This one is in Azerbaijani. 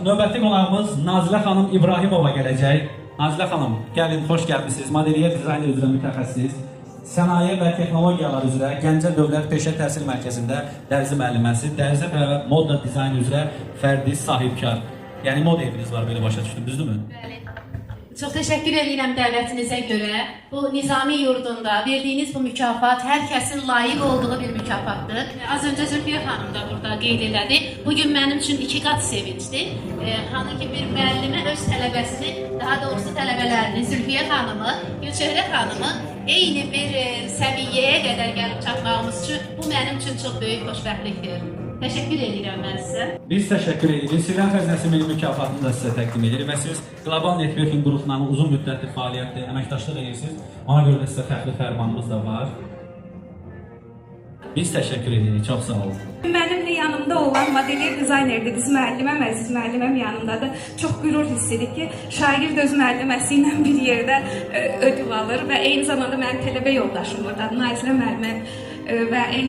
Növbəti qonağımız Nazilə xanım İbrahimova gələcək. Nazilə xanım, gəlin, xoş gəlmisiniz. Modeliyyə dizayner üzrə mütəxəssis, sənaye və texnologiyalar üzrə Gəncə Dövlət Peşə Təhsil Mərkəzində dərzi müəlliməsi, dərzi və moda dizayn üzrə fərdi sahibkar. Yəni moda eviniz var, belə başa düşdüm, düzdürmü? Bəli. Çox təşəkkür edirəm dəvətinizə görə. Bu Nizami yurdunda verdiyiniz bu mükafat hər kəsin layiq olduğu bir mükafatdır. Az öncə Zülfiyə xanım da burada qeyd elədi. Bugün mənim üçün 2 qat sevincdir. Hanı ki bir müəllimə öz tələbəsini, daha doğrusu tələbələrini, Zülfiyə xanımı, Gülçöhrə xanımı eyni bir səviyyəyə qədər gəlib çatmağımız üçün bu mənim üçün çox böyük xoşbəxtlikdir. Təşəkkür edirəm mən sizə. Biz təşəkkür edirik. Silahın xəzinəsi milli mükafatını da sizə təqdim edirik və siz Qlobal Networking qrupla uzun müddətli fəaliyyətdə əməkdaşlıq edirsiniz. Ona görə də sizə fəxri fərmanımız da var. Biz təşəkkür edirik. Çox sağ olun. Mənimlə yanımda olan modeliyyə dizaynerdir. Biz müəlliməm, əziz müəlliməm yanımdadır. Çox qürur hiss edir ki, şagird öz müəlliməsi ilə bir yerdə ödül alır və eyni zamanda mənim tələbə yoldaşım orada, Nazilə müəlliməm və